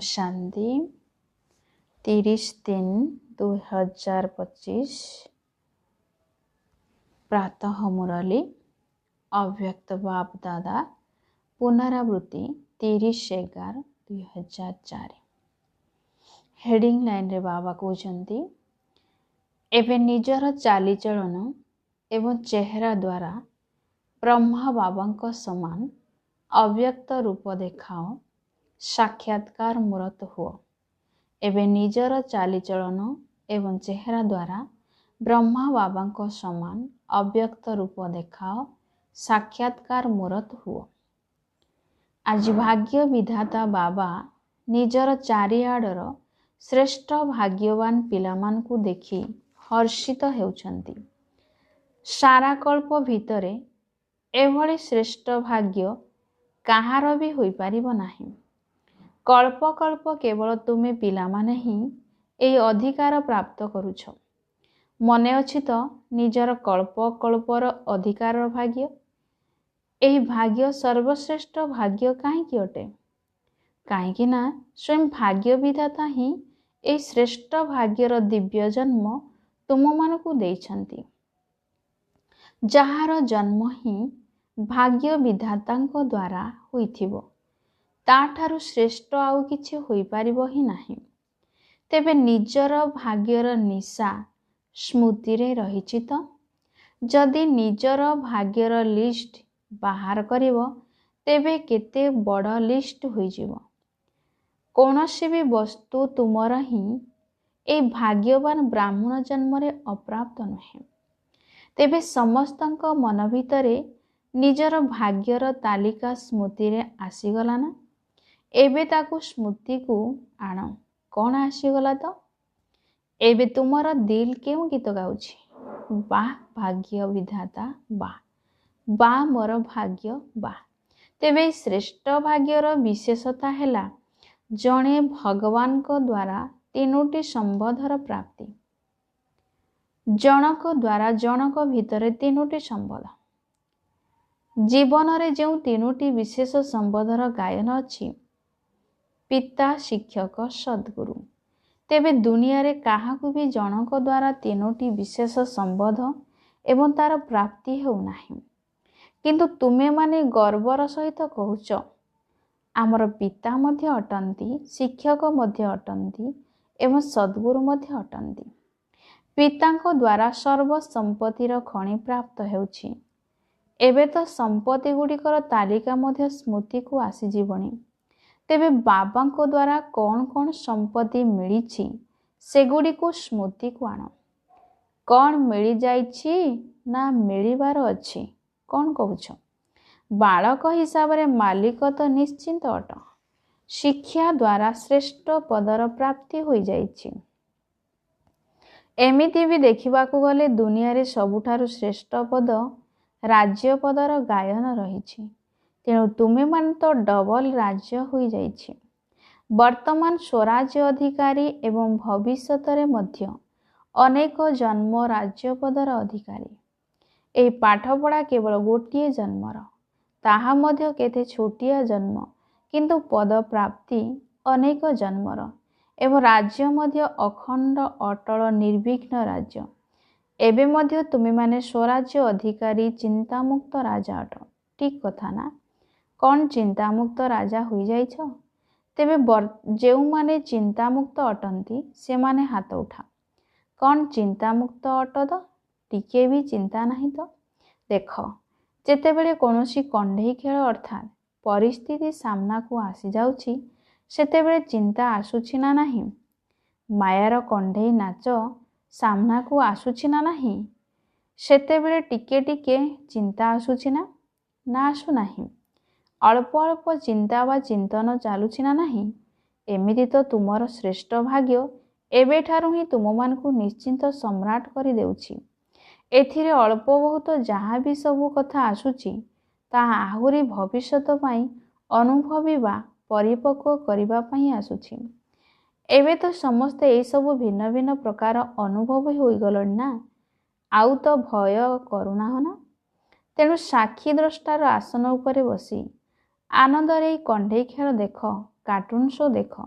शांति 30/3/2025 प्रातः मुरली अव्यक्त बाप दादा पुनरावृत्ति 30/11/2004 हेडिंग लाइन रे बाबा कहते एवं निजर चालीचलन एवं चेहरा द्वारा ब्रह्मा बाबा समान अव्यक्त रूप देखाओ साक्षात्कार मूर्त हुओ। एवं निजर चालीचलन एवं चेहरा द्वारा ब्रह्मा बाबा समान अव्यक्त रूप देखाओ साक्षात्कार मूर्त हुओ। आज भाग्य विधाता बाबा निजर चारिआडर श्रेष्ठ भाग्यवान पिलामानकु देखि हर्षित हेउछन्ति। सारा कल्प भितरे एभली श्रेष्ठ भाग्य काहार भी होई पारिबो नाही। कल्प कल्प केवल तुमे पिलामाने ही एई अधिकार प्राप्त करुछ। मने अछि तो निजर कल्प कल्पर अधिकार भाग्य। एही भाग्य सर्वश्रेष्ठ भाग्य काहेकि अटे? काहेकि ना स्वयं भाग्य विधाता ही एही श्रेष्ठ भाग्यर दिव्य जन्म तुम मानकु देइछन्ति। जहार जन्म ही भाग्य विधातांको द्वारा होइथिबो ताठारु श्रेष्ठ आउ किछि होई पारिबो ही नाही। तेबे निजर भाग्यर निशा स्मृति रे रहिछि तो जदि निजर भाग्यर लिस्ट बाहर करिवो तेबे केते बड़ लिस्ट होई जिवो। कोनोसी भी वस्तु तुमर ही ए भाग्यवान ब्राह्मण जन्म रे अप्राप्त नहे। तेबे समस्तंक मन भितरे निजर भाग्यर तालिका स्मृति रे आसीगला ना। एबे ताकू स्मृति को आण कौन आसीगला तो एबे तुमर दिल केउ गीत गाउछि वाह भाग्य विधाता वाह वाह मोर भाग्य वाह। तेबे श्रेष्ठ भाग्यर विशेषता हैला जणे भगवान को द्वारा तीनोटी संबोधर प्राप्ति। जनक द्वारा जनक भितरे तीनोटी संबोध। जीवन रे जो तीनोटी विशेष संबोधर गायन अछि पिता शिक्षक सद्गुरु। तेबे दुनिया रे काहाकु भी जनक द्वारा तीनोटी विशेष संबोध एवं तार प्राप्ति हेउ नाही। किंतु तुमे माने गर्वर सहित कहूच आमर पिता मध्य अटंती शिक्षक मध्य अटंती एवं सद्गुरु मध्य अटंती। पितांको द्वारा सर्व संपत्तिर खଣି प्राप्त हेउछि। एबे तो संपत्ति गुड़िकर तालिका मध्य स्मृति को आसी जीवनी। तेबे बाबा को द्वारा कौन कौन संपत्ति मिली सेगुड़ी को स्मृति को आण। कौन मिली जाइछि ना मिलिबार अछि कौन कहूछ? बालक हिसाब रे मालिक तो निश्चिंत अट। शिक्षा द्वारा श्रेष्ठ पदर प्राप्ति होई जाइछि। एमिति भी देखिबाकू गले दुनिया रे सबुठारु श्रेष्ठ पद राज्य पदर गायन रहिछि। तेणु तुमे मान तो डबल राज्य होई जाइछि। वर्तमान स्वराज्य अधिकारी एवं भविष्यत रे मध्य अनेक जन्म राज्य पदर अधिकारी। एही पाठ पढ़ा केवल गोटिए जन्मर ताहा मध्य केते छोटिया जन्म किंतु पद प्राप्ति अनेक जन्मर एवं राज्य मध्य अखंड अटल निर्विघ्न राज्य। एबे मध्य तुमे माने स्वराज्य अधिकारी चिंतामुक्त राजा अट। ठीक कथा ना? कौन चिंतामुक्त राजा होई जाइछ? तेबे जेउ माने चिंतामुक्त अटंती से माने हाथ उठा। कौन चिंतामुक्त अट तो? टिके भी चिंता नहीं तो? देख जेतेबेले कोनोसी कंढई खेल अर्थात परिस्थिति सामना को आसी जाउछि सेतेबेले चिंता आसुछि ना नहीं? मायार कंढई नाच सामना को आसुछि ना नहीं? सेतेबेले टिके टिके चिंता आसुछि ना ना आसु नाही? अल्प अल्प चिंता वा चिंतन चालुछि ना नहीं? एमिति तो तुमर श्रेष्ठ भाग्य एबे ठारु ही तुम मानकु निश्चिंत सम्राट करि देउछि। एथिरे अल्प बहुत जहाँ भी सबु कथा आसुछि ताहा आहुरी भविष्यत पाई अनुभवी बा परिपक्व करिबा पाई आसुछि। एबे तो समस्ते एई सबु भिन्न भिन्न प्रकार अनुभव होई गलनि ना। आउ तो भय करुना ना। तेणु साक्षी द्रष्टार आसन उपरे बसी आनंद रे कंढई खेल देख कार्टून शो देख।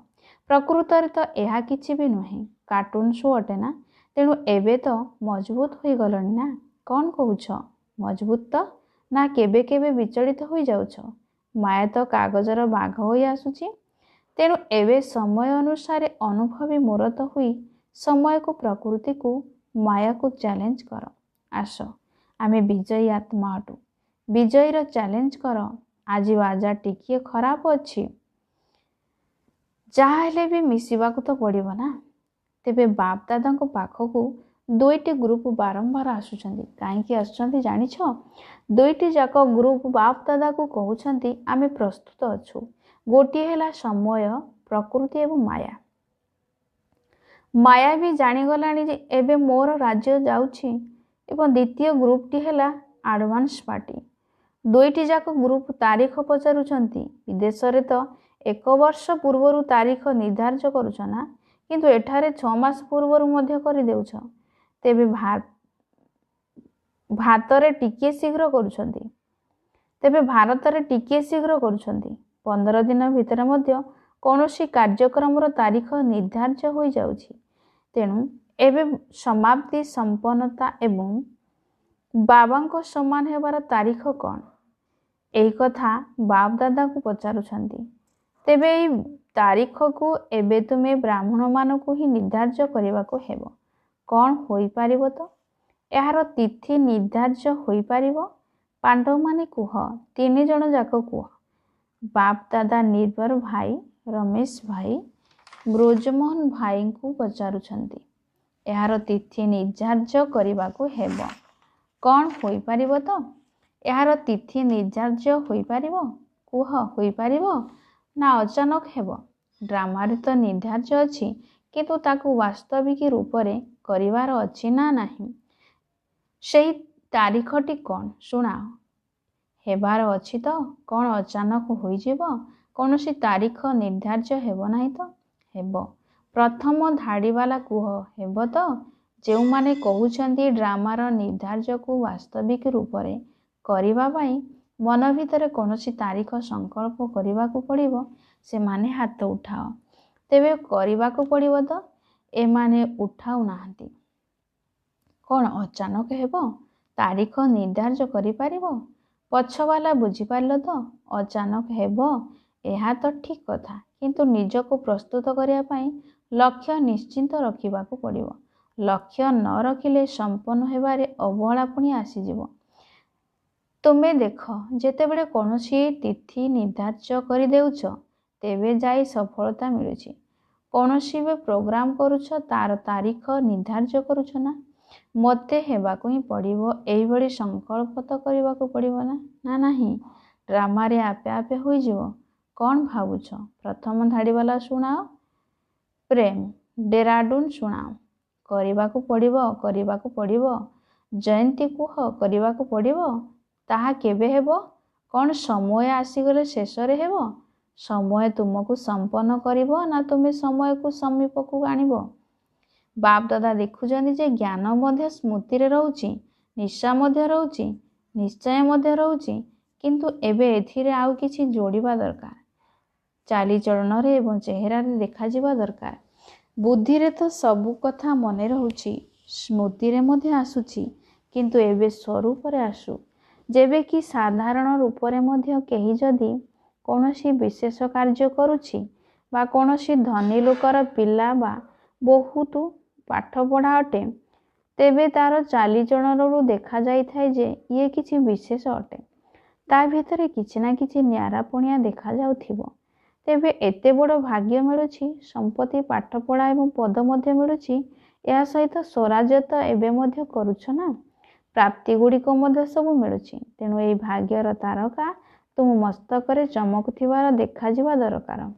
प्रकृतर तो यह किछि भी नुहे, कार्टून शो अटे ना। तेणु एबे तो मजबूत हो गलनी ना। कौन कहूछ? मजबूत तो ना केबे केबे विचलित हो जाउछ। माया तो कागजर बाघ हो आसुची। तेणु एबे समय अनुसार अनुभवी मूरत हुई समय को, प्रकृति को, माया को चैलेंज कर। आस आमे विजयी आत्मा अटू। विजयीर चैलेंज कर। आज बाजा टिकिए खराब अच्छी, जहाँ हेले भी मिसिबाकू तो पड़िबो ना। तेबे बाप दादा को पाखकू दुईटी ग्रुप बारंबार आसुचंदी। काईकी आसुचंदी जानिछ? दुईटी जाक ग्रुप बाप दादा को कहउछंती आमे प्रस्तुत अछु। गोटिए हेला समय, प्रकृति एवं माया। माया भी जानिगलानी जे एबे मोर राज्य जाउछि। एवं द्वितीय ग्रुपटी हेला एडवांस पार्टी। दुईटी जाक ग्रुप तारीख पचारुछंती। विदेश रे तो 1 वर्ष पूर्वरु तारीख निर्धारण करुछ ना, किंतु एठारे 6 मास पूर्वरु मध्य करि देउछ। तेबे भारतरे टिके शीघ्र करुछंती। तेबे भारतरे टिके शीघ्र करुछंती। 15 दिन भितर मध्य कौनसी कार्यक्रम तारीख निर्धारण हो जाउछि। तेणु एबे समाप्ति, संपन्नता एवं बाबांको समान हेबार तारीख कौन? एही कथा बाप दादा को पचारुछंती। तेबे एही तारीख को एबे तुमे ब्राह्मण मानकु ही निर्धारण करबाको हेबो। कौन होई पारिबो तो? एहार तिथि निर्धारण होई पारिबो? पांडव माने कुह, 3 जण जाक कुह। बाप दादा निर्भर भाई, रमेश भाई, ब्रजमोहन भाई को पचारुछंती। एहार तिथि निर्धारण करबाको हेबो। कौन होई पारिबो तो? एहार तिथि निर्धारण होई पारिबो? कुह, होई पारिबो ना अचानक हेबो? ड्रामा रे तो निर्धारण अछि, किंतु ताकू वास्तविक रूप रे करिवार अछि ना नाही। सेही तारीखटी कौन? सुनाओ। हेबार अछि तो? कौन अचानक होई जेबो? कौनसी तारीख निर्धारण हेबो नाही तो? हेबो। प्रथम धाड़ी वाला कुह, हेबो तो? जेउ माने कहउछंती ड्रामार निर्धारण को वास्तविक रूप रे करिबा पई मन भितर कौनसी तारीख संकल्प करिबाकू पड़िबो, से माने हाथ उठाओ। तेबे करिबाकू पड़िबो तो? ए माने उठाउ नाहंती। कौन अचानक हेबो? तारीख निर्धारण करि पारिबो? पछवाला बुझी पारलो तो? अचानक हेबो एहा तो ठीक कथा, किंतु निजको प्रस्तुत करिया पई लक्ष्य निश्चिंत रखिबाकू पड़िबो। लक्ष्य न रखिले संपन्न हेबारे अवहेला पुणी आसीजिबो। तुमे देख, जेतेबेले कौनसी तिथि निर्धारण करि देउछ, तेबे जाई सफलता मिलुछि। कौनसी बे प्रोग्राम करुछ, तार तारीख निर्धारण करुछ ना। मते हेबाकू ही पड़िबो, एही भली संकल्प तो करिबाकू पड़िबो ना। ना नाही, ड्रामा रे आपे आपे होई जिवो। कौन भाबुछ? प्रथम धाड़ी वाला सुनाओ। प्रेम, डेराडून सुनाओ। करिबाकू पड़िबो, करिबाकू पड़िबो। जयंती कुह, करिबाकू पड़िबो। ताहा केबे हेबो? कौन समय आसीगले शेष रे हेबो? समय तुमको संपन्न करिबो ना तुमे समय को समीप को आनिबो? बाप दादा देखुछंती जे ज्ञान मध्य स्मृति रे रहउची, निशा मध्य रहउची, निश्चय मध्य रहउची, किंतु एबे एथिरे आउ किछि जोड़िबा दरकार। चाली चलन रे एवं चेहरा रे देखा जिबा दरकार। बुद्धि रे तो सबु कथा मने रहउची, स्मृति रे मध्य आसुची, किंतु एबे स्वरूप रे आसु। जेबे कि साधारण रूप रे मध्य केही जदि कौनसी विशेष कार्य करुछि बा कौनसी धनी लोकर पिला बा बहुत पाठ पढ़ा अटे, तेबे तार चाली चलनरू देखा जाई थाए जे ये किछि विशेष अटे। ता भितरे किछि ना किछि न्यारा पुणिया देखा जाउथिबो। तेबे एते बड़ भाग्य मिलुछि, संपत्ति, पाठ पढ़ा एवं पद मध्य मिलुछि। या सहित स्वराज्य तो एबे मध्य करुछ ना। प्राप्ति गुड़िक मध्य सब मिलुछि। तेणु एई भाग्यर तारका तुम मस्तकरे चमकुथिबार देखा जिबा दरकार।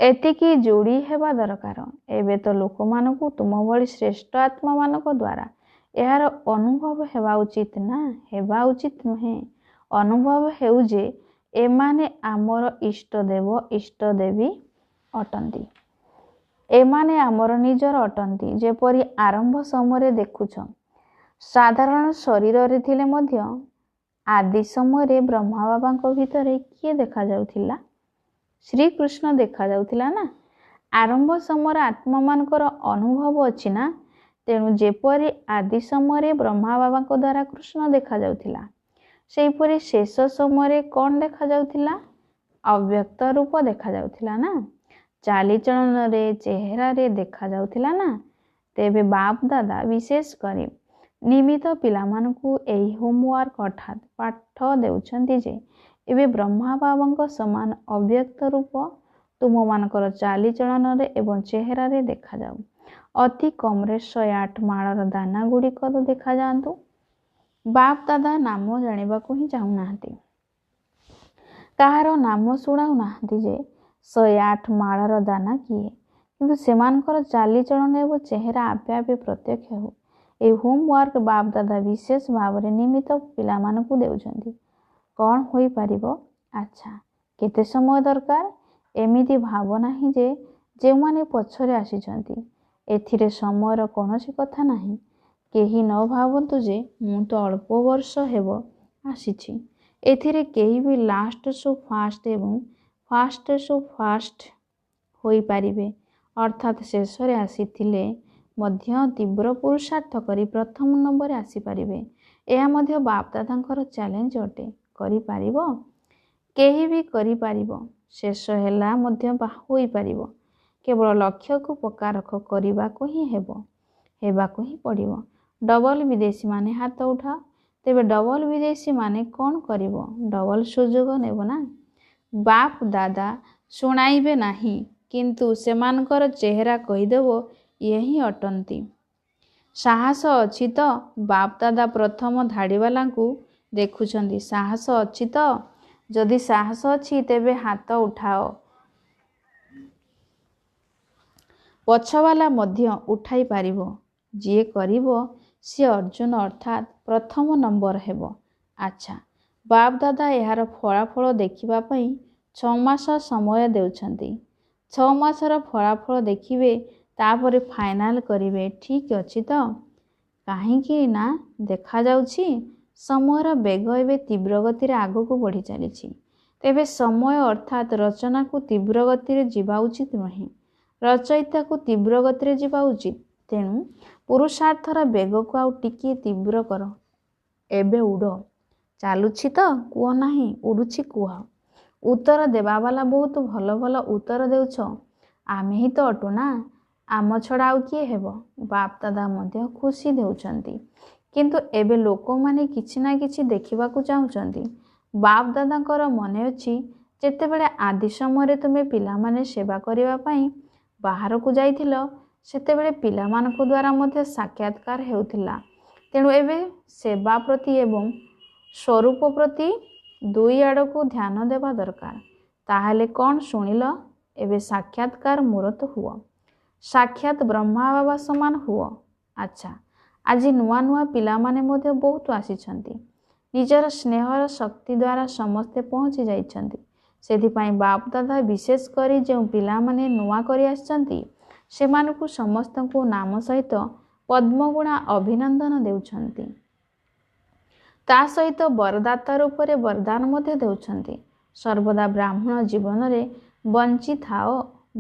एतिकी जोड़ी हेबा दरकार। एबे तो लोक मानकू तुम भली श्रेष्ठ आत्मा मानक द्वारा यार अनुभव हेबा उचित ना, हेबा उचित नुहे। अनुभव हेउ जे एमाने आमर इष्ट देव इष्ट देवी अटंती। एमाने आमर निजर अटंती। जेपरि आरंभ समय देखुछ, साधारण शरीर रे थिले मध्य आदि समय ब्रह्मा बाबा भितरे किए देखा जाउथिला? ଶ୍ରୀକୃଷ୍ଣ ଦେଖାଯାଉଥିଲା ନା। ଆରମ୍ଭ ସମୟରେ ଆତ୍ମାମାନଙ୍କର ଅନୁଭବ ଅଛି ନା। ତେଣୁ ଯେପରି ଆଦି ସମୟରେ ବ୍ରହ୍ମା ବାବାଙ୍କ ଦ୍ୱାରା କୃଷ୍ଣ ଦେଖାଯାଉଥିଲା, ସେହିପରି ଶେଷ ସମୟରେ କ'ଣ ଦେଖାଯାଉଥିଲା? ଅବ୍ୟକ୍ତ ରୂପ ଦେଖାଯାଉଥିଲା ନା। ଚାଲିଚଳନରେ, ଚେହେରାରେ ଦେଖାଯାଉଥିଲା ନା। ତେବେ ବାପ ଦାଦା ବିଶେଷ କରି ନିମିତ୍ତ ପିଲାମାନଙ୍କୁ ଏହି ହୋମୱାର୍କ ଅର୍ଥାତ୍ ପାଠ ଦେଉଛନ୍ତି ଯେ ଏବେ ବ୍ରହ୍ମା ବାବାଙ୍କ ସମାନ ଅବ୍ୟକ୍ତ ରୂପ ତୁମମାନଙ୍କର ଚାଲିଚଳନରେ ଏବଂ ଚେହେରାରେ ଦେଖାଯାଉ। ଅତି କମ୍ରେ 108 ମାଳର ଦାନା ଗୁଡ଼ିକ ତ ଦେଖାଯାଆନ୍ତୁ। ବାପ ଦାଦା ନାମ ଜାଣିବାକୁ ହିଁ ଚାହୁଁନାହାନ୍ତି। କାହାର ନାମ ଶୁଣାଉନାହାନ୍ତି ଯେ 108 ମାଳର ଦାନା କିଏ, କିନ୍ତୁ ସେମାନଙ୍କର ଚାଲିଚଳନ ଏବଂ ଚେହେରା ଆପେ ଆପେ ପ୍ରତ୍ୟକ୍ଷ ହେଉ। ଏହି ହୋମୱାର୍କ ବାପ ଦାଦା ବିଶେଷ ଭାବରେ ନିମିତ୍ତ ପିଲାମାନଙ୍କୁ ଦେଉଛନ୍ତି। କ'ଣ ହୋଇପାରିବ? ଆଚ୍ଛା, କେତେ ସମୟ ଦରକାର? ଏମିତି ଭାବ ନାହିଁ ଯେ ଯେଉଁମାନେ ପଛରେ ଆସିଛନ୍ତି ଏଥିରେ ସମୟର କୌଣସି କଥା ନାହିଁ। କେହି ନ ଭାବନ୍ତୁ ଯେ ମୁଁ ତ ଅଳ୍ପ ବର୍ଷ ହେବ ଆସିଛି, ଏଥିରେ କେହି ବି ଲାଷ୍ଟସୁ ଫାଷ୍ଟ ଏବଂ ଫାଷ୍ଟସୁ ଫାଷ୍ଟ ହୋଇପାରିବେ, ଅର୍ଥାତ୍ ଶେଷରେ ଆସିଥିଲେ ମଧ୍ୟ ତୀବ୍ର ପୁରୁଷାର୍ଥ କରି ପ୍ରଥମ ନମ୍ବରରେ ଆସିପାରିବେ। ଏହା ମଧ୍ୟ ବାପ ଦାଦାଙ୍କର ଚ୍ୟାଲେଞ୍ଜ ଅଟେ। କରିପାରିବ? କେହି ବି କରିପାରିବ। ଶେଷ ହେଲା ମଧ୍ୟ ହୋଇପାରିବ। କେବଳ ଲକ୍ଷ୍ୟକୁ ପକ୍କାରଖ କରିବାକୁ ହିଁ ହେବାକୁ ହିଁ ପଡ଼ିବ। ଡବଲ ବିଦେଶୀମାନେ ହାତ ଉଠାଅ। ତେବେ ଡବଲ ବିଦେଶୀମାନେ କ'ଣ କରିବ? ଡବଲ ସୁଯୋଗ ନେବ ନା। ବାପ ଦାଦା ଶୁଣାଇବେ ନାହିଁ, କିନ୍ତୁ ସେମାନଙ୍କର ଚେହେରା କହିଦେବ ଇଏ ହିଁ ଅଟନ୍ତି। ସାହସ ଅଛି ତ? ବାପ ଦାଦା ପ୍ରଥମ ଧାଡ଼ିବାଲାଙ୍କୁ ଦେଖୁଛନ୍ତି। ସାହସ ଅଛି ତ? ଯଦି ସାହସ ଅଛି ତେବେ ହାତ ଉଠାଅ। ପଛବାଲା ମଧ୍ୟ ଉଠାଇ ପାରିବ। ଯିଏ କରିବ ସିଏ ଅର୍ଜୁନ ଅର୍ଥାତ୍ ପ୍ରଥମ ନମ୍ବର ହେବ। ଆଚ୍ଛା, ବାପ ଦାଦା ଏହାର ଫଳାଫଳ ଦେଖିବା ପାଇଁ 6 ମାସ ସମୟ ଦେଉଛନ୍ତି। 6 ମାସର ଫଳାଫଳ ଦେଖିବେ, ତାପରେ ଫାଇନାଲ କରିବେ। ଠିକ୍ ଅଛି ତ? କାହିଁକି ନା ଦେଖାଯାଉଛି ସମୟର ବେଗ ଏବେ ତୀବ୍ର ଗତିରେ ଆଗକୁ ବଢ଼ି ଚାଲିଛି। ତେବେ ସମୟ ଅର୍ଥାତ୍ ରଚନାକୁ ତୀବ୍ର ଗତିରେ ଯିବା ଉଚିତ ନୁହେଁ, ରଚୟିତାକୁ ତୀବ୍ର ଗତିରେ ଯିବା ଉଚିତ। ତେଣୁ ପୁରୁଷାର୍ଥର ବେଗକୁ ଆଉ ଟିକିଏ ତୀବ୍ର କର। ଏବେ ଉଡ଼। ଚାଲୁଛି ତ? କୁହ ନାହିଁ, ଉଡ଼ୁଛି କୁହ। ଉତ୍ତର ଦେବାବାଲା ବହୁତ ଭଲ ଭଲ ଉତ୍ତର ଦେଉଛ। ଆମେ ହିଁ ତ ଅଟୁ ନା, ଆମ ଛଡ଼ା ଆଉ କିଏ ହେବ? ବାପ ଦାଦା ମଧ୍ୟ ଖୁସି ଦେଉଛନ୍ତି। କିନ୍ତୁ ଏବେ ଲୋକମାନେ କିଛି ନା କିଛି ଦେଖିବାକୁ ଚାହୁଁଛନ୍ତି। ବାପ ଦାଦାଙ୍କର ମନେ ଅଛି ଯେତେବେଳେ ଆଦି ସମୟରେ ତୁମେ ପିଲାମାନେ ସେବା କରିବା ପାଇଁ ବାହାରକୁ ଯାଇଥିଲ, ସେତେବେଳେ ପିଲାମାନଙ୍କ ଦ୍ୱାରା ମଧ୍ୟ ସାକ୍ଷାତକାର ହେଉଥିଲା। ତେଣୁ ଏବେ ସେବା ପ୍ରତି ଏବଂ ସ୍ୱରୂପ ପ୍ରତି ଦୁଇ ଆଡ଼କୁ ଧ୍ୟାନ ଦେବା ଦରକାର। ତାହେଲେ କ'ଣ ଶୁଣିଲ? ଏବେ ସାକ୍ଷାତକାର ମୂରତ ହୁଅ। ସାକ୍ଷାତ ବ୍ରହ୍ମା ବାବା ସମାନ ହୁଅ। ଆଚ୍ଛା, ଆଜି ନୂଆ ନୂଆ ପିଲାମାନେ ମଧ୍ୟ ବହୁତ ଆସିଛନ୍ତି। ନିଜର ସ୍ନେହର ଶକ୍ତି ଦ୍ୱାରା ସମସ୍ତେ ପହଞ୍ଚି ଯାଇଛନ୍ତି। ସେଥିପାଇଁ ବାପ ଦାଦା ବିଶେଷ କରି ଯେଉଁ ପିଲାମାନେ ନୂଆ କରି ଆସିଛନ୍ତି ସେମାନଙ୍କୁ ସମସ୍ତଙ୍କୁ ନାମ ସହିତ ପଦ୍ମଗୁଣା ଅଭିନନ୍ଦନ ଦେଉଛନ୍ତି। ତା ସହିତ ବରଦାତା ରୂପରେ ବରଦାନ ମଧ୍ୟ ଦେଉଛନ୍ତି। ସର୍ବଦା ବ୍ରାହ୍ମଣ ଜୀବନରେ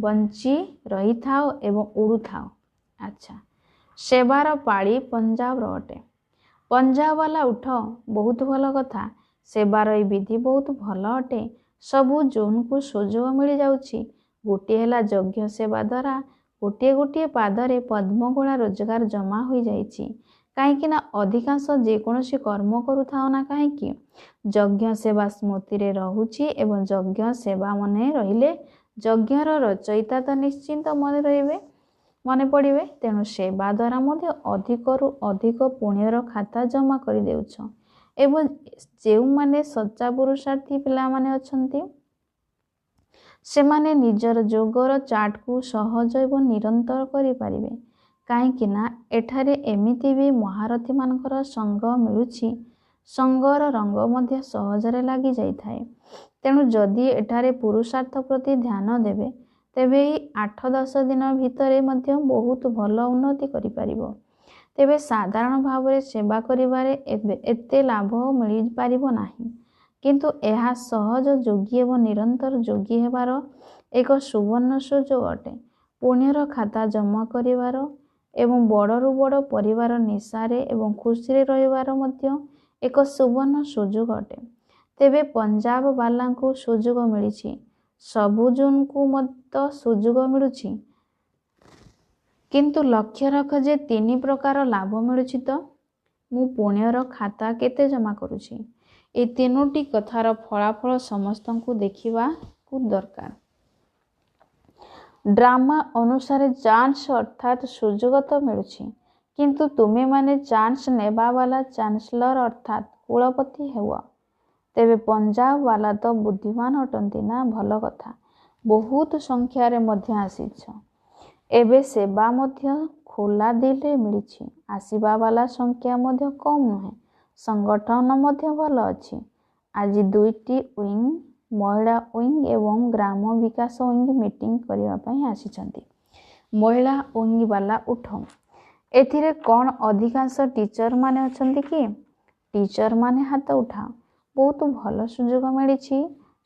ବଞ୍ଚି ରହିଥାଅ ଏବଂ ଉଡ଼ୁଥାଅ। ଆଚ୍ଛା, ସେବାର ପାଳି ପଞ୍ଜାବର ଅଟେ। ପଞ୍ଜାବବାଲା ଉଠ। ବହୁତ ଭଲ କଥା। ସେବାର ଏହି ବିଧି ବହୁତ ଭଲ ଅଟେ। ସବୁ ଜୋନ୍କୁ ସୁଯୋଗ ମିଳିଯାଉଛି। ଗୋଟିଏ ହେଲା ଯଜ୍ଞ ସେବା ଦ୍ୱାରା ଗୋଟିଏ ଗୋଟିଏ ପାଦରେ ପଦ୍ମଗୁଣା ରୋଜଗାର ଜମା ହୋଇଯାଇଛି। କାହିଁକି ନା ଅଧିକାଂଶ ଯେକୌଣସି କର୍ମ କରୁଥାଉ ନା କାହିଁକି ଯଜ୍ଞ ସେବା ସ୍ମୃତିରେ ରହୁଛି ଏବଂ ଯଜ୍ଞ ସେବା ମନେ ରହିଲେ ଯଜ୍ଞର ରଚୟିତା ତ ନିଶ୍ଚିନ୍ତ ମନେ ପଡ଼ିବେ। ତେଣୁ ସେବା ଦ୍ୱାରା ମଧ୍ୟ ଅଧିକରୁ ଅଧିକ ପୁଣ୍ୟର ଖାତା ଜମା କରିଦେଉଛ। ଏବଂ ଯେଉଁମାନେ ସଚ୍ଚା ପୁରୁଷାର୍ଥୀ ପିଲାମାନେ ଅଛନ୍ତି ସେମାନେ ନିଜର ଯୋଗର ଚାର୍ଟକୁ ସହଜ ଏବଂ ନିରନ୍ତର କରିପାରିବେ। କାହିଁକି ନା ଏଠାରେ ଏମିତି ବି ମହାରଥୀମାନଙ୍କର ସଙ୍ଗ ମିଳୁଛି। ସଙ୍ଗର ରଙ୍ଗ ମଧ୍ୟ ସହଜରେ ଲାଗିଯାଇଥାଏ। ତେଣୁ ଯଦି ଏଠାରେ ପୁରୁଷାର୍ଥ ପ୍ରତି ଧ୍ୟାନ ଦେବେ, ତେବେ ଏହି 8-10 ଦିନ ଭିତରେ ମଧ୍ୟ ବହୁତ ଭଲ ଉନ୍ନତି କରିପାରିବ। ତେବେ ସାଧାରଣ ଭାବରେ ସେବା କରିବାରେ ଏତେ ଲାଭ ମିଳିପାରିବ ନାହିଁ। କିନ୍ତୁ ଏହା ସହଜ ଯୋଗୀ ଏବଂ ନିରନ୍ତର ଯୋଗୀ ହେବାର ଏକ ସୁବର୍ଣ୍ଣ ସୁଯୋଗ ଅଟେ। ପୁଣ୍ୟର ଖାତା ଜମା କରିବାର ଏବଂ ବଡ଼ରୁ ବଡ଼ ପରିବାର ନିଶାରେ ଏବଂ ଖୁସିରେ ରହିବାର ମଧ୍ୟ ଏକ ସୁବର୍ଣ୍ଣ ସୁଯୋଗ ଅଟେ। ତେବେ ପଞ୍ଜାବ ବାଲାଙ୍କୁ ସୁଯୋଗ ମିଳିଛି, ସବୁଜଙ୍କୁ ମଧ୍ୟ ସୁଯୋଗ ମିଳୁଛି, କିନ୍ତୁ ଲକ୍ଷ୍ୟ ରଖ ଯେ 3 ପ୍ରକାର ଲାଭ ମିଳୁଛି ତ। ମୁଁ ପୁଣ୍ୟର ଖାତା କେତେ ଜମା କରୁଛି, ଏ 3ଟି କଥାର ଫଳାଫଳ ସମସ୍ତଙ୍କୁ ଦେଖିବାକୁ ଦରକାର। ଡ୍ରାମା ଅନୁସାରେ ଚାନ୍ସ ଅର୍ଥାତ୍ ସୁଯୋଗ ତ ମିଳୁଛି, କିନ୍ତୁ ତୁମେମାନେ ଚାନ୍ସ ନେବାବାଲା ଚାନ୍ସଲର ଅର୍ଥାତ୍ କୁଳପତି ହେଉ। ତେବେ ପଞ୍ଜାବ ବାଲା ତ ବୁଦ୍ଧିମାନ ଅଟନ୍ତି ନା, ଭଲ କଥା, ବହୁତ ସଂଖ୍ୟାରେ ମଧ୍ୟ ଆସିଛ। ଏବେ ସେବା ମଧ୍ୟ ଖୋଲା ଦିଲରେ ମିଳିଛି। ଆସିବା ବାଲା ସଂଖ୍ୟା ମଧ୍ୟ କମ୍ ନୁହେଁ। ସଂଗଠନ ମଧ୍ୟ ଭଲ ଅଛି। ଆଜି 2ଟି ୱିଙ୍ଗ, ମହିଳା ୱିଙ୍ଗ ଏବଂ ଗ୍ରାମ ବିକାଶ ୱିଙ୍ଗ ମିଟିଂ କରିବା ପାଇଁ ଆସିଛନ୍ତି। ମହିଳା ୱିଙ୍ଗ ବାଲା ଉଠ। ଏଥିରେ କ'ଣ ଅଧିକାଂଶ ଟିଚରମାନେ ଅଛନ୍ତି କି? ଟିଚରମାନେ ହାତ ଉଠାଅ। ବହୁତ ଭଲ ସୁଯୋଗ ମିଳିଛି।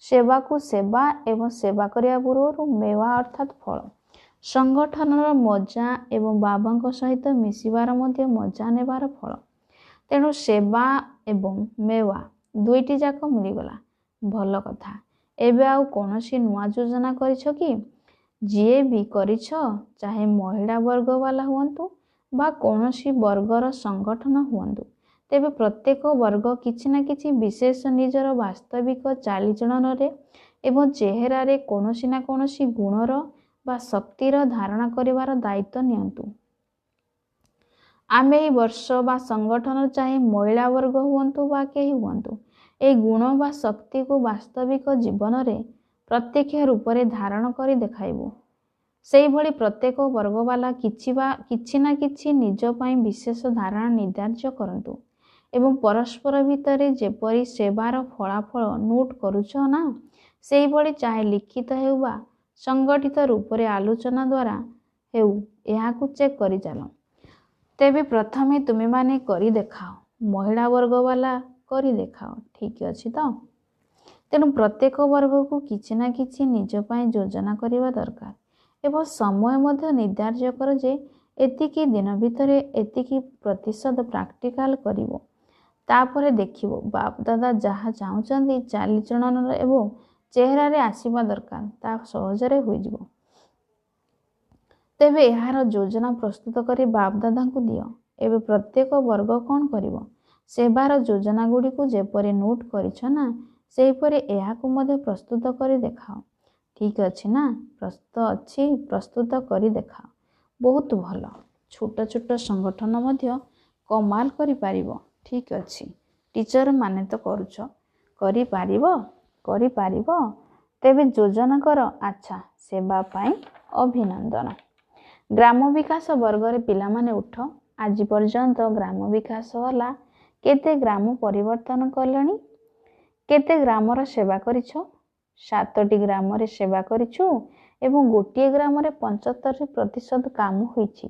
ସେବାକୁ ସେବା ଏବଂ ସେବା କରିବା ପୂର୍ବରୁ ମେୱା ଅର୍ଥାତ୍ ଫଳ। ସଂଗଠନର ମଜା ଏବଂ ବାବାଙ୍କ ସହିତ ମିଶିବାର ମଧ୍ୟ ମଜା ନେବାର ଫଳ। ତେଣୁ ସେବା ଏବଂ ମେୱା 2ଟି ଯାକ ମିଳିଗଲା, ଭଲ କଥା। ଏବେ ଆଉ କୌଣସି ନୂଆ ଯୋଜନା କରିଛ କି? ଯିଏ ବି କରିଛ, ଚାହେ ମହିଳା ବର୍ଗ ବାଲା ହୁଅନ୍ତୁ ବା କୌଣସି ବର୍ଗର ସଂଗଠନ ହୁଅନ୍ତୁ, ତେବେ ପ୍ରତ୍ୟେକ ବର୍ଗ କିଛି ନା କିଛି ବିଶେଷ ନିଜର ବାସ୍ତବିକ ଚାଲିଚଳନରେ ଏବଂ ଚେହେରାରେ କୌଣସି ନା କୌଣସି ଗୁଣର ବା ଶକ୍ତିର ଧାରଣା କରିବାର ଦାୟିତ୍ୱ ନିଅନ୍ତୁ। ଆମେ ଏହି ବର୍ଷ ବା ସଂଗଠନ ଚାହେଁ ମହିଳା ବର୍ଗ ହୁଅନ୍ତୁ ବା କେହି ହୁଅନ୍ତୁ, ଏହି ଗୁଣ ବା ଶକ୍ତିକୁ ବାସ୍ତବିକ ଜୀବନରେ ପ୍ରତ୍ୟକ୍ଷ ରୂପରେ ଧାରଣ କରି ଦେଖାଇବୁ। ସେହିଭଳି ପ୍ରତ୍ୟେକ ବର୍ଗବାଲା କିଛି ନା କିଛି ନିଜ ପାଇଁ ବିଶେଷ ଧାରଣା ନିର୍ଦ୍ଧାର୍ଯ୍ୟ କରନ୍ତୁ ଏବଂ ପରସ୍ପର ଭିତରେ ଯେପରି ସେବାର ଫଳାଫଳ ନୋଟ୍ କରୁଛ ନା, ସେହିଭଳି ଚାହେ ଲିଖିତ ହେଉ ବା ସଂଗଠିତ ରୂପରେ ଆଲୋଚନା ଦ୍ୱାରା ହେଉ, ଏହାକୁ ଚେକ୍ କରିଚାଲ। ତେବେ ପ୍ରଥମେ ତୁମେମାନେ କରି ଦେଖାଅ, ମହିଳା ବର୍ଗ ବାଲା କରି ଦେଖାଅ, ଠିକ୍ ଅଛି ତ? ତେଣୁ ପ୍ରତ୍ୟେକ ବର୍ଗକୁ କିଛି ନା କିଛି ନିଜ ପାଇଁ ଯୋଜନା କରିବା ଦରକାର ଏବଂ ସମୟ ମଧ୍ୟ ନିର୍ଦ୍ଧାର୍ଯ୍ୟ କର ଯେ ଏତିକି ଦିନ ଭିତରେ ଏତିକି ପ୍ରତିଶତ ପ୍ରାକ୍ଟିକାଲ କରିବ। ତାପରେ ଦେଖିବ ବାପଦାଦା ଯାହା ଚାହୁଁଛନ୍ତି ଚାଲିଚଳନରେ ଏବଂ ଚେହେରାରେ ଆସିବା ଦରକାର, ତାହା ସହଜରେ ହୋଇଯିବ। ତେବେ ଏହାର ଯୋଜନା ପ୍ରସ୍ତୁତ କରି ବାପଦାଦାଙ୍କୁ ଦିଅ। ଏବେ ପ୍ରତ୍ୟେକ ବର୍ଗ କ'ଣ କରିବ, ସେବାର ଯୋଜନାଗୁଡ଼ିକୁ ଯେପରି ନୋଟ୍ କରିଛ ନା, ସେହିପରି ଏହାକୁ ମଧ୍ୟ ପ୍ରସ୍ତୁତ କରି ଦେଖାଅ। ଠିକ୍ ଅଛି ନା? ପ୍ରସ୍ତୁତ ଅଛି, ପ୍ରସ୍ତୁତ କରି ଦେଖାଅ। ବହୁତ ଭଲ। ଛୋଟ ଛୋଟ ସଂଗଠନ ମଧ୍ୟ କମାଲ କରିପାରିବ। ଠିକ୍ ଅଛି, ଟିଚରମାନେ ତ କରୁଛ, କରିପାରିବ। ତେବେ ଯୋଜନା କର। ଆଚ୍ଛା, ସେବା ପାଇଁ ଅଭିନନ୍ଦନ। ଗ୍ରାମ ବିକାଶ ବର୍ଗରେ ପିଲାମାନେ ଉଠ। ଆଜି ପର୍ଯ୍ୟନ୍ତ ଗ୍ରାମ ବିକାଶ ବାଲା କେତେ ଗ୍ରାମ ପରିବର୍ତ୍ତନ କଲେଣି? କେତେ ଗ୍ରାମର ସେବା କରିଛ? 7ଟି ଗ୍ରାମରେ ସେବା କରିଛୁ ଏବଂ ଗୋଟିଏ ଗ୍ରାମରେ 75% କାମ ହୋଇଛି।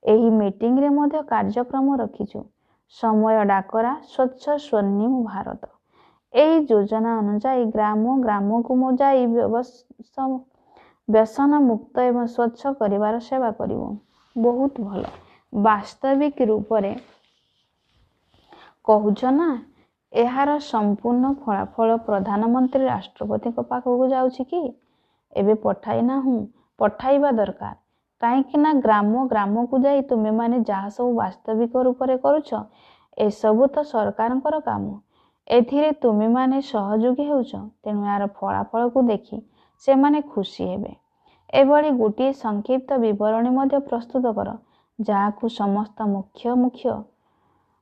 ଏହି ମିଟିଂରେ ମଧ୍ୟ କାର୍ଯ୍ୟକ୍ରମ ରଖିଛୁ। ସମୟ ଡାକରା, ସ୍ୱଚ୍ଛ ସ୍ୱର୍ଣ୍ଣିମ ଭାରତ। ଏହି ଯୋଜନା ଅନୁଯାୟୀ ଗ୍ରାମକୁ ଯାଇ ବ୍ୟସନ ମୁକ୍ତ ଏବଂ ସ୍ୱଚ୍ଛ କରିବାର ସେବା କରିବୁ। ବହୁତ ଭଲ। ବାସ୍ତବିକ ରୂପରେ କହୁଛ ନା? ଏହାର ସମ୍ପୂର୍ଣ୍ଣ ଫଳାଫଳ ପ୍ରଧାନମନ୍ତ୍ରୀ ରାଷ୍ଟ୍ରପତିଙ୍କ ପାଖକୁ ଯାଉଛି କି? ଏବେ ପଠାଇନାହୁଁ, ପଠାଇବା ଦରକାର। କାହିଁକି ନା ଗ୍ରାମକୁ ଯାଇ ତୁମେମାନେ ଯାହା ସବୁ ବାସ୍ତବିକ ରୂପରେ କରୁଛ, ଏସବୁ ତ ସରକାରଙ୍କର କାମ। ଏଥିରେ ତୁମେମାନେ ସହଯୋଗୀ ହେଉଛ। ତେଣୁ ଏହାର ଫଳାଫଳକୁ ଦେଖି ସେମାନେ ଖୁସି ହେବେ। ଏଭଳି ଗୋଟିଏ ସଂକ୍ଷିପ୍ତ ବିବରଣୀ ମଧ୍ୟ ପ୍ରସ୍ତୁତ କର, ଯାହାକୁ ସମସ୍ତ ମୁଖ୍ୟ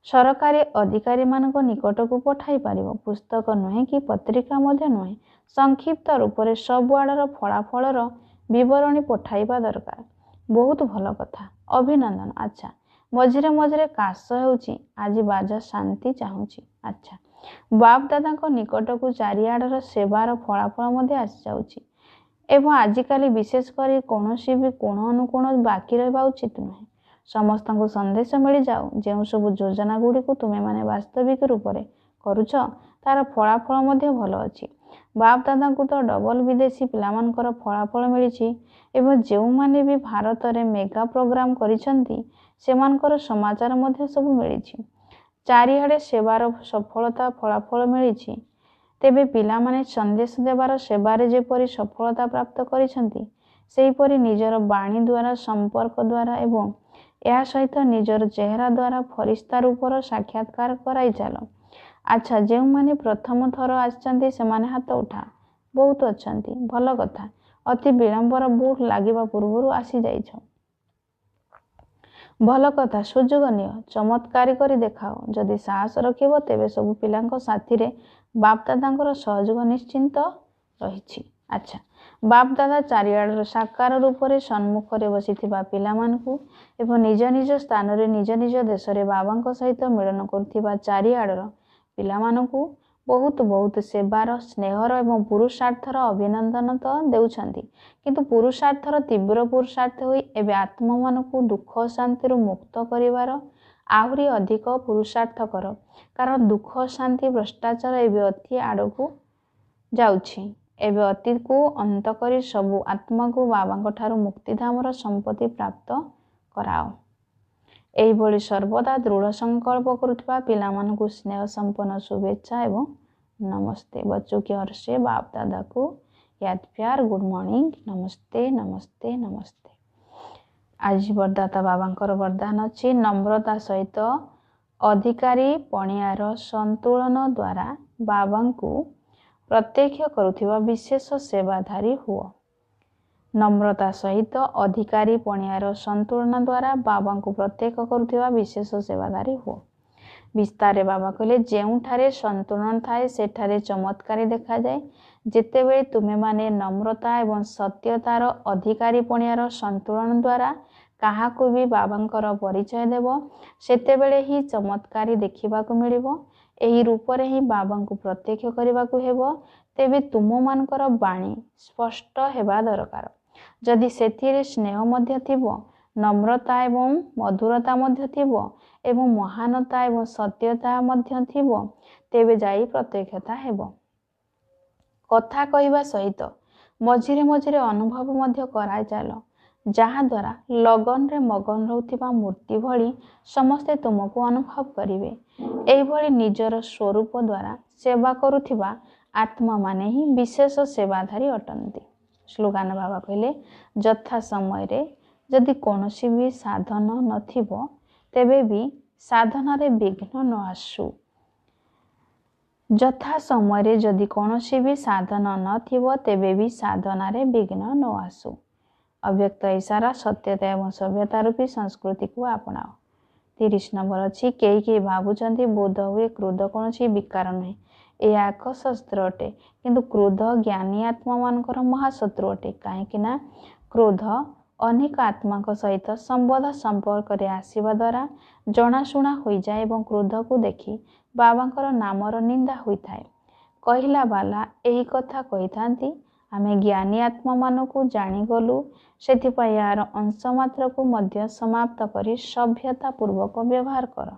ସରକାରୀ ଅଧିକାରୀମାନଙ୍କ ନିକଟକୁ ପଠାଇ ପାରିବ। ପୁସ୍ତକ ନୁହେଁ କି ପତ୍ରିକା ମଧ୍ୟ ନୁହେଁ, ସଂକ୍ଷିପ୍ତ ରୂପରେ ସବୁଆଡ଼ର ଫଳାଫଳର ବିବରଣୀ ପଠାଇବା ଦରକାର। ବହୁତ ଭଲ କଥା, ଅଭିନନ୍ଦନ। ଆଚ୍ଛା, ମଝିରେ ମଝିରେ କାଶ ହେଉଛି, ଆଜି ବାଜା ଶାନ୍ତି ଚାହୁଁଛି। ଆଚ୍ଛା, ବାପଦାଦାଙ୍କ ନିକଟକୁ ଚାରିଆଡ଼ର ସେବାର ଫଳାଫଳ ମଧ୍ୟ ଆସିଯାଉଛି ଏବଂ ଆଜିକାଲି ବିଶେଷ କରି କୌଣସି ବି କୋଣ ଅନୁକୋଣ ବାକି ରହିବା ଉଚିତ ନୁହେଁ। ସମସ୍ତଙ୍କୁ ସନ୍ଦେଶ ମିଳିଯାଉ, ଯେଉଁ ସବୁ ଯୋଜନା ଗୁଡ଼ିକୁ ତୁମେମାନେ ବାସ୍ତବିକ ରୂପରେ କରୁଛ ତାର ଫଳାଫଳ ମଧ୍ୟ ଭଲ ଅଛି। ବାପ ଦାଦାଙ୍କୁ ତ ଡବଲ ବିଦେଶୀ ପିଲାମାନଙ୍କର ଫଳାଫଳ ମିଳିଛି ଏବଂ ଯେଉଁମାନେ ବି ଭାରତରେ ମେଗା ପ୍ରୋଗ୍ରାମ କରିଛନ୍ତି ସେମାନଙ୍କର ସମାଚାର ମଧ୍ୟ ସବୁ ମିଳିଛି। ଚାରିଆଡ଼େ ସେବାର ସଫଳତା ଫଳାଫଳ ମିଳିଛି। ତେବେ ପିଲାମାନେ ସନ୍ଦେଶ ଦେବାର ସେବାରେ ଯେପରି ସଫଳତା ପ୍ରାପ୍ତ କରିଛନ୍ତି ସେହିପରି ନିଜର ବାଣୀ ଦ୍ୱାରା ସମ୍ପର୍କ ଦ୍ୱାରା ଏବଂ ଏହା ସହିତ ନିଜର ଚେହେରା ଦ୍ୱାରା ଫରିସ୍ତା ରୂପର ସାକ୍ଷାତକାର କରାଇ ଚାଲ। ଆଚ୍ଛା, ଯେଉଁମାନେ ପ୍ରଥମ ଥର ଆସିଛନ୍ତି ସେମାନେ ହାତ ଉଠା। ବହୁତ ଅଛନ୍ତି, ଭଲ କଥା। ଅତି ବିଳମ୍ବର ବୁଟ ଲାଗିବା ପୂର୍ବରୁ ଆସିଯାଇଛ, ଭଲ କଥା। ସୁଯୋଗ ନିଅ, ଚମତ୍କାରୀ କରି ଦେଖାଅ। ଯଦି ସାହସ ରଖିବ ତେବେ ସବୁ ପିଲାଙ୍କ ସାଥିରେ ବାପ ଦାଦାଙ୍କର ସହଯୋଗ ନିଶ୍ଚିନ୍ତ ରହିଛି। ଆଚ୍ଛା, ବାପ ଦାଦା ଚାରିଆଡ଼ର ସାକାର ରୂପରେ ସମ୍ମୁଖରେ ବସିଥିବା ପିଲାମାନଙ୍କୁ ଏବଂ ନିଜ ନିଜ ସ୍ଥାନରେ ନିଜ ନିଜ ଦେଶରେ ବାବାଙ୍କ ସହିତ ମିଳନ କରୁଥିବା ଚାରିଆଡ଼ର ପିଲାମାନଙ୍କୁ ବହୁତ ବହୁତ ସେବାର, ସ୍ନେହର ଏବଂ ପୁରୁଷାର୍ଥର ଅଭିନନ୍ଦନ ତ ଦେଉଛନ୍ତି, କିନ୍ତୁ ପୁରୁଷାର୍ଥର ତୀବ୍ର ପୁରୁଷାର୍ଥ ହୋଇ ଏବେ ଆତ୍ମାମାନଙ୍କୁ ଦୁଃଖ ଶାନ୍ତିରୁ ମୁକ୍ତ କରିବାର ଆହୁରି ଅଧିକ ପୁରୁଷାର୍ଥ କର। କାରଣ ଦୁଃଖ, ଶାନ୍ତି, ଭ୍ରଷ୍ଟାଚାର ଏବେ ଅତି ଆଡ଼କୁ ଯାଉଛି। ଏବେ ଅତୀତକୁ ଅନ୍ତ କରି ସବୁ ଆତ୍ମାକୁ ବାବାଙ୍କ ଠାରୁ ମୁକ୍ତିଧାମର ସମ୍ପତ୍ତି ପ୍ରାପ୍ତ କରାଅ। ଏହିଭଳି ସର୍ବଦା ଦୃଢ଼ ସଂକଳ୍ପ କରୁଥିବା ପିଲାମାନଙ୍କୁ ସ୍ନେହ ସମ୍ପନ୍ନ शुभेच्छा एवं नमस्ते। बच्चों के ओर से बाप दादा को याद प्यार, गुड मॉर्निंग, नमस्ते नमस्ते नमस्ते। आज वरदाता बाबांकर वरदान अच्छी नम्रता सहित अधिकारी पणियार संतुलन द्वारा बाबा को प्रत्यक्ष करुथिबा विशेष सेवाधारी हुओ। नम्रता सहित अधिकारी पणियार संतुलन द्वारा बाबा को प्रत्यक्ष करुथिबा विशेष सेवाधारी हुओ। विस्तार बाबा कहले जेउठारे संतुलन थाए सेठारे चमत्कारी देखा जाए। जेतेबेले तुमे माने नम्रता एवं सत्यतार अधिकारी पणियार संतुलन द्वारा काहाकु भी बाबांकर परिचय देव सेतेबेले ही चमत्कारी देखिबाकु मिलिबो। एही रूपरे ही बाबा को प्रत्यक्ष करबाकु हेबो। तेबे तुम मानकर बाणी स्पष्ट हेबा दरकार। जदि सेथिरे स्नेह मध्य थिबो, नम्रता एवं मधुरता मध्य थिबो एवं महानता एवं सत्यता मध्य थिबो, तेबे जाई प्रत्यक्षता हेबो। कथा कहिबा सहित मझिरे मझिरे अनुभव मध्य कराय चाल, जहा द्वारा लगन रे मगन रहउथिबा मूर्ति भली समस्ते तुमको अनुभव करिवे। एही भली निजर स्वरूप द्वारा सेवा करुथिबा आत्मा माने ही विशेष सेवाधारी अटंती। स्लोगान बाबा कहले यथा समय रे जदि कोनोसी भी साधन नथिबो तेबे भी साधनारे विघ्न न आसु। यथा समय रे जदि कोनोसी भी साधन नथिबो तेबे भी साधनारे विघ्न न आसु। अव्यक्त इशारा सत्यता एवं सभ्यता रूपी संस्कृति को अपनाओ। 30 नंबर अच्छी कई भावुंट बोध हुए क्रोध कौन विकार नुहे, यह एक शस्त्र अटे, किंतु क्रोध ज्ञानी आत्मा मानकर महाशत्रु अटे। कहीं क्रोध अनेक आत्मा सहित संबंध संपर्क रे आसीबा द्वारा जनाशुना हो जाए एवं क्रोध को देखि बाबांकर नामर निंदा होइथाए। कहिला बाला यही कथा कही थांती, आमे ज्ञानी आत्मा मानकु जानिगलु, सेथिपाई यार अंश मात्र को मध्य समाप्त करी सभ्यता पूर्वक व्यवहार कर।